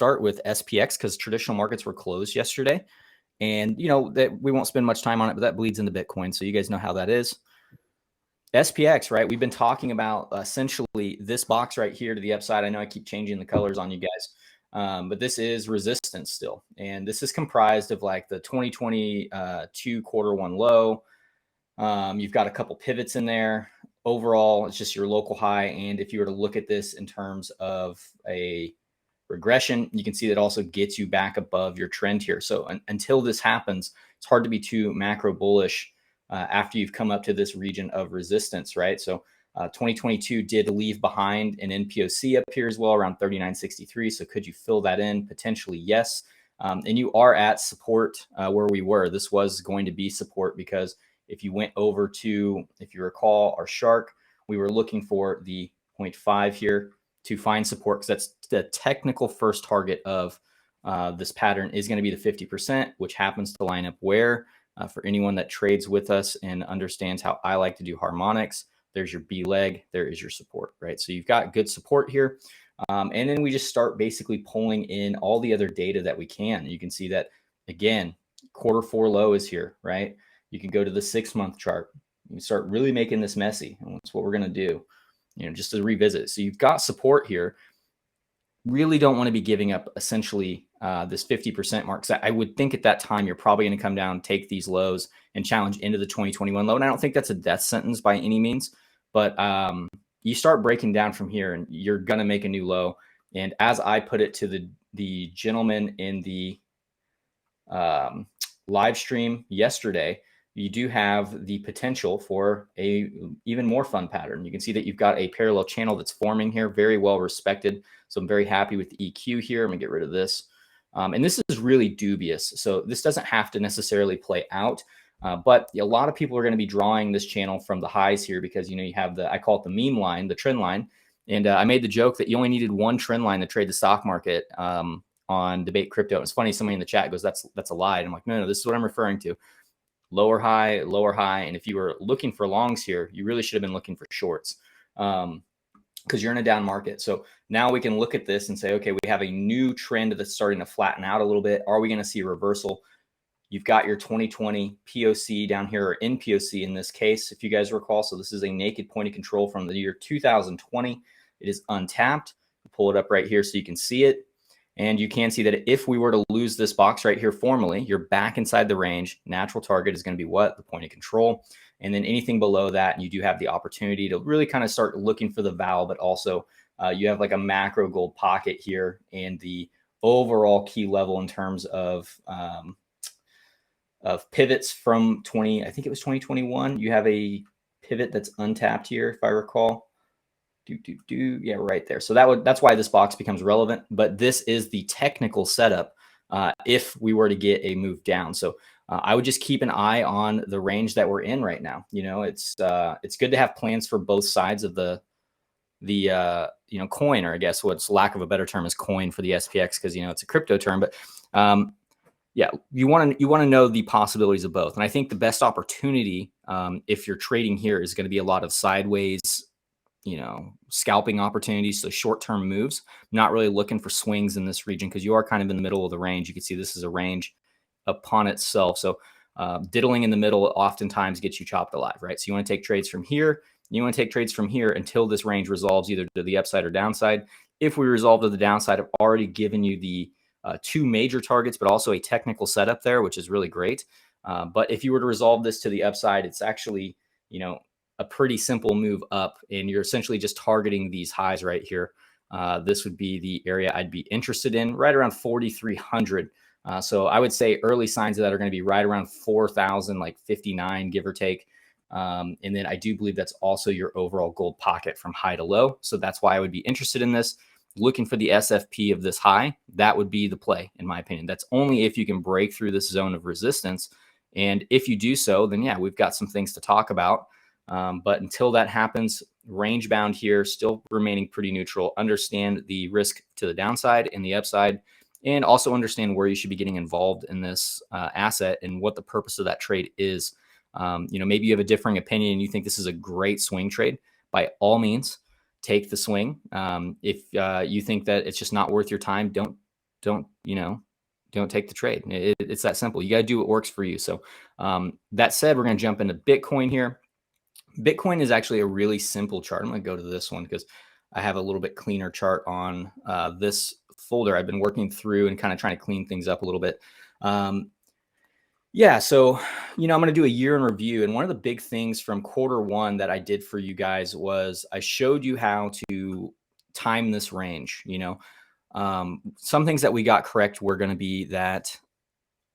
start with SPX because traditional markets were closed yesterday. And, you know, that we won't spend much time on it, but that bleeds into Bitcoin. So you guys know how that is. SPX, right? We've been talking about essentially this box right here to the upside. I know I keep changing the colors on you guys, but this is resistance still. And this is comprised of like the 2022 quarter one low. You've got a couple pivots in there. Overall, it's just your local high. And if you were to look at this in terms of a regression, you can see that also gets you back above your trend here. So until this happens, it's hard to be too macro bullish after you've come up to this region of resistance, right? So 2022 did leave behind an NPOC up here as well, around 39.63. So could you fill that in? Potentially, yes. And you are at support where we were. This was going to be support because if you went over to, if you recall, our shark, we were looking for the 0.5 here to find support because that's the technical first target of this pattern is going to be the 50%, which happens to line up where for anyone that trades with us and understands how I like to do harmonics, there's your B leg, there is your support, right? So you've got good support here. And then we just start basically pulling in all the other data that we can. You can see that, again, quarter four low is here, right? You can go to the 6-month chart. You can start really making this messy. And that's what we're going to do, you know, just to revisit. So you've got support here. Really don't want to be giving up essentially this 50% mark. So I would think at that time, you're probably going to come down, take these lows and challenge into the 2021 low. And I don't think that's a death sentence by any means, but you start breaking down from here and you're going to make a new low. And as I put it to the gentleman in the live stream yesterday, you do have the potential for a even more fun pattern. You can see that you've got a parallel channel that's forming here, very well respected. So I'm very happy with the EQ here. I'm gonna get rid of this. And this is really dubious. So this doesn't have to necessarily play out, but a lot of people are gonna be drawing this channel from the highs here because, you know, you have I call it the meme line, the trend line. And I made the joke that you only needed one trend line to trade the stock market on Debate Crypto. It's funny, somebody in the chat goes, that's a lie. And I'm like, no, this is what I'm referring to. Lower high. And if you were looking for longs here, you really should have been looking for shorts because you're in a down market. So now we can look at this and say, okay, we have a new trend that's starting to flatten out a little bit. Are we going to see a reversal? You've got your 2020 POC down here, or NPOC in this case, if you guys recall. So this is a naked point of control from the year 2020. It is untapped. I'll pull it up right here so you can see it. And you can see that if we were to lose this box right here formally, you're back inside the range. Natural target is going to be what? The point of control. And then anything below that, you do have the opportunity to really kind of start looking for the val, but also you have like a macro gold pocket here and the overall key level in terms of pivots from I think it was 2021. You have a pivot that's untapped here, if I recall. Yeah, right there. So that's why this box becomes relevant. But this is the technical setup if we were to get a move down. So I would just keep an eye on the range that we're in right now. You know, it's good to have plans for both sides of the you know, coin, or I guess what's lack of a better term is coin for the SPX because, you know, it's a crypto term. But yeah, you want to know the possibilities of both. And I think the best opportunity if you're trading here is going to be a lot of sideways, you know, scalping opportunities. So short-term moves, not really looking for swings in this region because you are kind of in the middle of the range. You can see this is a range upon itself. So diddling in the middle oftentimes gets you chopped alive, right? So you want to take trades from here. You want to take trades from here until this range resolves either to the upside or downside. If we resolve to the downside, I've already given you the two major targets, but also a technical setup there, which is really great. But if you were to resolve this to the upside, it's actually, you know, a pretty simple move up, and you're essentially just targeting these highs right here. This would be the area I'd be interested in, right around 4,300. So I would say early signs of that are going to be right around 4,000, like 59, give or take. And then I do believe that's also your overall gold pocket from high to low. So that's why I would be interested in this. Looking for the SFP of this high, that would be the play, in my opinion. That's only if you can break through this zone of resistance. And if you do so, then yeah, we've got some things to talk about. But until that happens, range bound here, still remaining pretty neutral. Understand the risk to the downside and the upside, and also understand where you should be getting involved in this asset and what the purpose of that trade is. You know, maybe you have a differing opinion and you think this is a great swing trade. By all means, take the swing. If you think that it's just not worth your time, don't don't take the trade. It's that simple. You got to do what works for you. So that said, we're going to jump into Bitcoin here. Bitcoin is actually a really simple chart. I'm going to go to this one because I have a little bit cleaner chart on this folder. I've been working through and kind of trying to clean things up a little bit. Yeah, so, I'm going to do a year in review. And one of the big things from Q1 that I did for you guys was I showed you how to time this range. Some things that we got correct were going to be that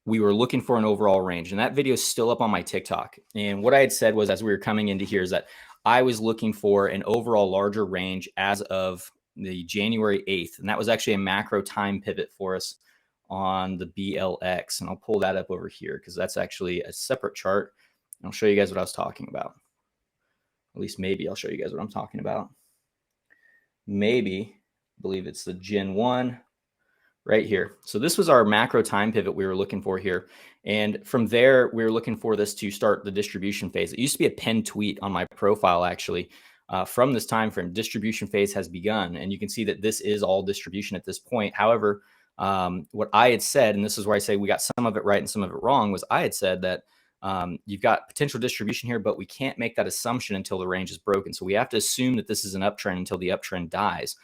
we were looking for an overall range, and that video is still up on my TikTok. And what I had said was, as we were coming into here, is that I was looking for an overall larger range as of the January 8th. And that was actually a macro time pivot for us on the BLX. And I'll pull that up over here because that's actually a separate chart. I'll show you guys what I was talking about. At least maybe I'll show you guys what I'm talking about. Maybe, I believe it's the Gen 1. Right here. So this was our macro time pivot we were looking for here. And from there, we were looking for this to start the distribution phase. It used to be a pinned tweet on my profile, actually, from this time frame. Distribution phase has begun. And you can see that this is all distribution at this point. However, what I had said, and this is where I say we got some of it right and some of it wrong, was I had said that you've got potential distribution here, but we can't make that assumption until the range is broken. So we have to assume that this is an uptrend until the uptrend dies.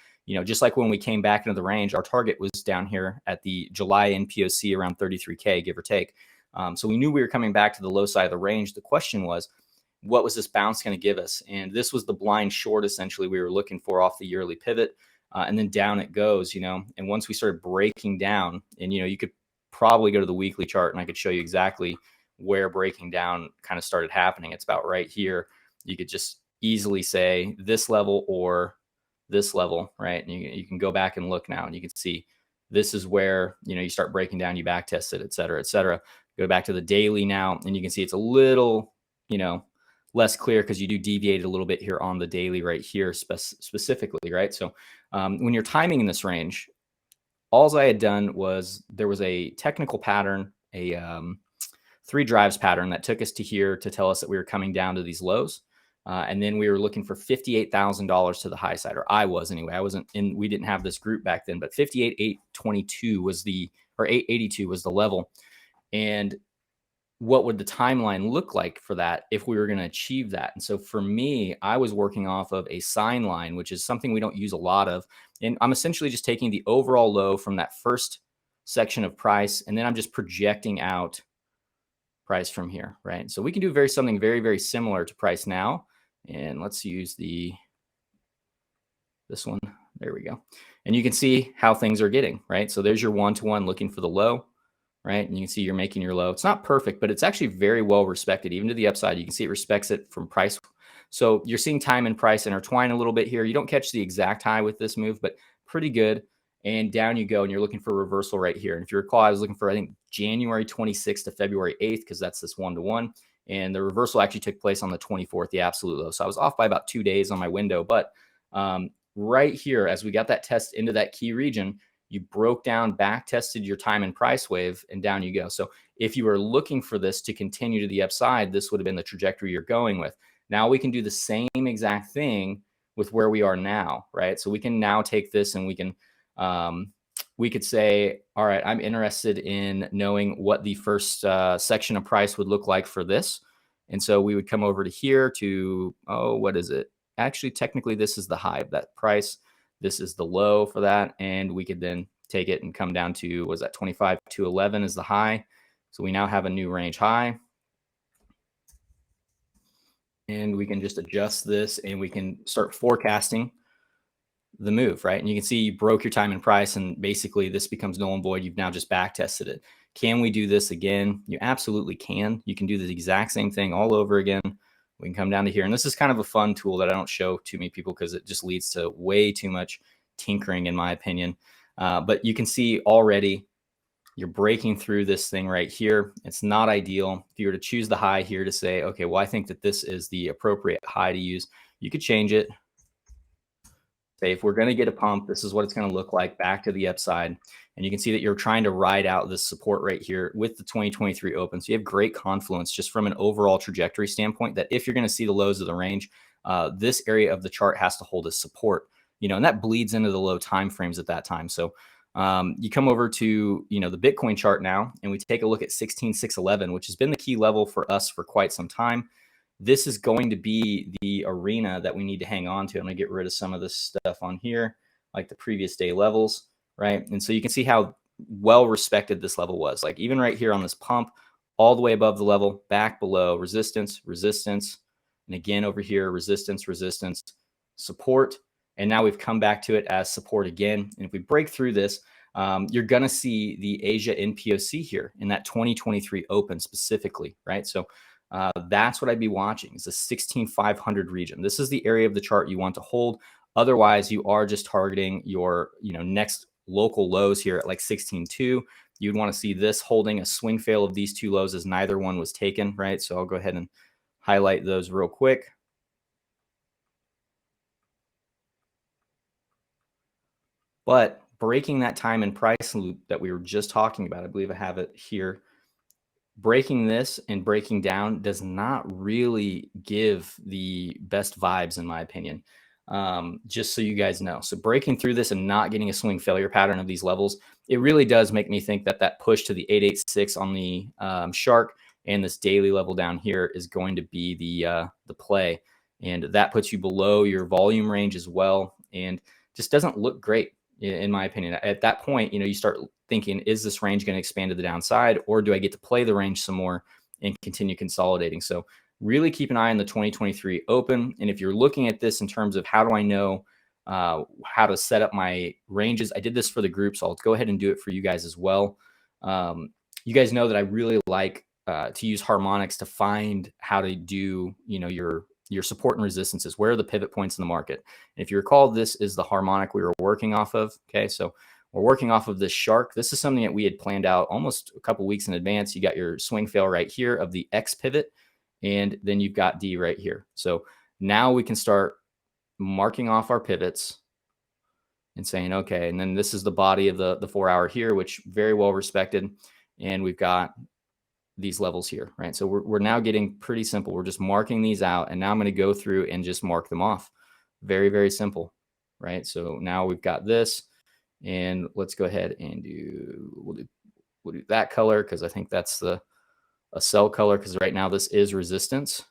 Just like when we came back into the range, our target was down here at the July NPOC around 33K, give or take. So we knew we were coming back to the low side of the range. The question was, what was this bounce going to give us? And this was the blind short, essentially, we were looking for off the yearly pivot. And then down it goes, and once we started breaking down, and, you could probably go to the weekly chart and I could show you exactly where breaking down kind of started happening. It's about right here. You could just easily say this level or this level, right? And you can go back and look now and you can see this is where, you start breaking down, you back test it, et cetera, et cetera. Go back to the daily now and you can see it's a little, less clear because you do deviate a little bit here on the daily right here specifically, right? So when you're timing in this range, all I had done was there was a technical pattern, a 3 drives pattern that took us to here to tell us that we were coming down to these lows. And then we were looking for $58,000 to the high side, or I was anyway. we didn't have this group back then, but 58,822 was or 882 was the level. And what would the timeline look like for that if we were going to achieve that? And so for me, I was working off of a sine line, which is something we don't use a lot of. And I'm essentially just taking the overall low from that first section of price, and then I'm just projecting out price from here, right? So we can do something very, very similar to price now. And let's use this one. There we go. And you can see how things are getting, right? So there's your 1-to-1 looking for the low, right? And you can see you're making your low. It's not perfect, but it's actually very well respected. Even to the upside, you can see it respects it from price. So you're seeing time and price intertwine a little bit here. You don't catch the exact high with this move, but pretty good. And down you go, and you're looking for reversal right here. And if you recall, I was looking for, I think, January 26th to February 8th, because that's this 1-to-1. And the reversal actually took place on the 24th, the absolute low. So I was off by about 2 days on my window. But right here, as we got that test into that key region, you broke down, back tested your time and price wave, and down you go. So if you were looking for this to continue to the upside, this would have been the trajectory you're going with. Now we can do the same exact thing with where we are now, right? So we can now take this and we could say, all right, I'm interested in knowing what the first section of price would look like for this. And so we would come over to here to, what is it? Actually, technically, this is the high of that price. This is the low for that. And we could then take it and come down to, was that 25,211 is the high. So we now have a new range high. And we can just adjust this and we can start forecasting the move, right? And you can see you broke your time and price, and basically this becomes null and void. You've now just back tested it. Can we do this again? You absolutely can. You can do the exact same thing all over again. We can come down to here. And this is kind of a fun tool that I don't show too many people because it just leads to way too much tinkering, in my opinion. But you can see already you're breaking through this thing right here. It's not ideal. If you were to choose the high here to say, okay, well, I think that this is the appropriate high to use, you could change it. Say, if we're going to get a pump, this is what it's going to look like back to the upside. And you can see that you're trying to ride out this support right here with the 2023 open. So you have great confluence just from an overall trajectory standpoint, that if you're going to see the lows of the range, this area of the chart has to hold as support, and that bleeds into the low time frames at that time. So You come over to, the Bitcoin chart now, and we take a look at 16,611, which has been the key level for us for quite some time. This is going to be the arena that we need to hang on to. I'm going to get rid of some of this stuff on here, like the previous day levels, right? And so you can see how well respected this level was. Like even right here on this pump, all the way above the level, back below, resistance, resistance, and again over here, resistance, resistance, support. And now we've come back to it as support again. And if we break through this, you're going to see the Asia NPOC here in that 2023 open specifically, right? So that's what I'd be watching is the 16,500 region. This is the area of the chart you want to hold. Otherwise, you are just targeting your next local lows here at like 16.2. You'd want to see this holding a swing fail of these two lows as neither one was taken, right? So I'll go ahead and highlight those real quick. But breaking that time and price loop that we were just talking about, I believe I have it here. Breaking this and breaking down does not really give the best vibes, in my opinion, just so you guys know. So breaking through this and not getting a swing failure pattern of these levels, it really does make me think that that push to the 886 on the shark and this daily level down here is going to be the play. And that puts you below your volume range as well, and just doesn't look great, in my opinion. At that point, you start thinking, is this range going to expand to the downside, or do I get to play the range some more and continue consolidating? So really keep an eye on the 2023 open. And if you're looking at this in terms of how do I know how to set up my ranges, I did this for the group, so I'll go ahead and do it for you guys as well. You guys know that I really like to use harmonics to find how to do, your support and resistances. Where are the pivot points in the market? And if you recall, this is the harmonic we were working off of. Okay, so we're working off of this shark. This is something that we had planned out almost a couple weeks in advance. You got your swing fail right here of the X pivot, and then you've got D right here. So now we can start marking off our pivots and saying, okay, and then this is the body of the 4 hour here, which very well respected. And we've got these levels here, right? So we're now getting pretty simple. We're just marking these out, and now I'm going to go through and just mark them off. Very, very simple, right? So now we've got this, and let's go ahead and we'll do that color, because I think that's a sell color, because right now this is resistance.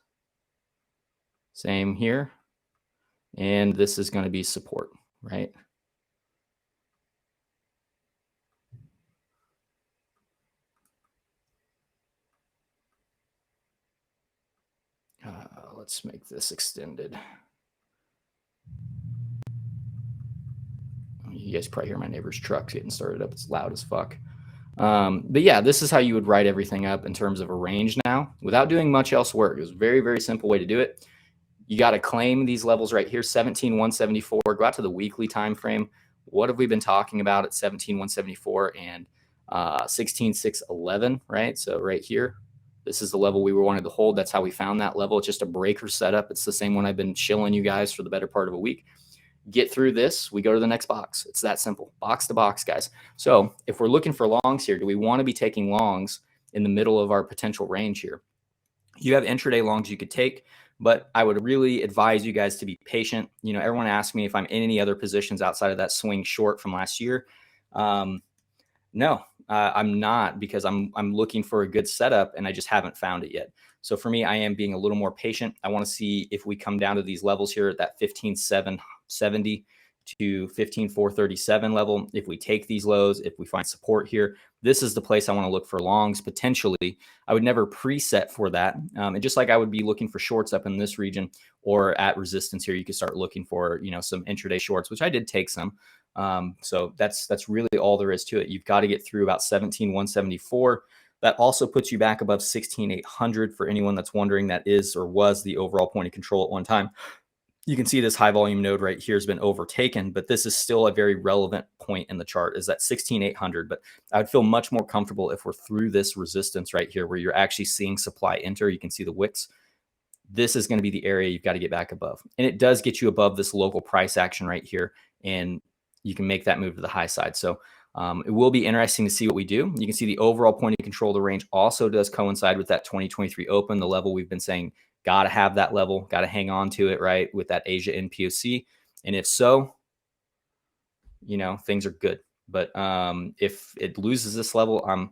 Same here. And this is going to be support, right? Let's make this extended. You guys probably hear my neighbor's truck getting started up. It's loud as fuck. But yeah, this is how you would write everything up in terms of a range now without doing much else work. It was a very, very simple way to do it. You got to claim these levels right here, 17,174. Go out to the weekly time frame. What have we been talking about at 17,174 and 16,611, right? So right here, this is the level we were wanting to hold. That's how we found that level. It's just a breaker setup. It's the same one I've been shilling you guys for the better part of a week. Get through this, we go to the next box. It's that simple, box to box, guys. So if we're looking for longs here, do we want to be taking longs in the middle of our potential range here? You have intraday longs you could take, but I would really advise you guys to be patient. Everyone asks me if I'm in any other positions outside of that swing short from last year. No, I'm not, because I'm looking for a good setup and I just haven't found it yet. So for me, I am being a little more patient. I want to see if we come down to these levels here at that 15,770 to 15,437 level. If we take these lows, if we find support here, this is the place I want to look for longs potentially. I would never preset for that. And just like I would be looking for shorts up in this region or at resistance here, you could start looking for, some intraday shorts, which I did take some. So that's really all there is to it. You've got to get through about 17,174. That also puts you back above 16,800 for anyone that's wondering. That is or was the overall point of control at one time. You can see this high volume node right here has been overtaken, but this is still a very relevant point in the chart, is that 16,800. But I would feel much more comfortable if we're through this resistance right here where you're actually seeing supply enter. You can see the wicks. This is going to be the area you've got to get back above. And it does get you above this local price action right here, and you can make that move to the high side. So it will be interesting to see what we do. You can see the overall point of control of the range also does coincide with that 2023 open, the level we've been saying, got to have that level, got to hang on to it, right, with that Asia NPOC. And if so, things are good. But if it loses this level, I'm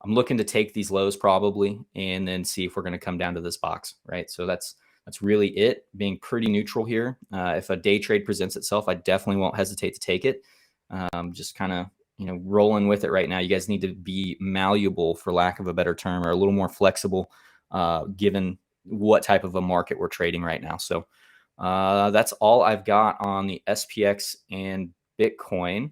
looking to take these lows probably, and then see if we're going to come down to this box, right? So that's really it, being pretty neutral here. If a day trade presents itself, I definitely won't hesitate to take it. Just kind of, rolling with it right now. You guys need to be malleable, for lack of a better term, or a little more flexible, given what type of a market we're trading right now. So that's all I've got on the SPX and Bitcoin.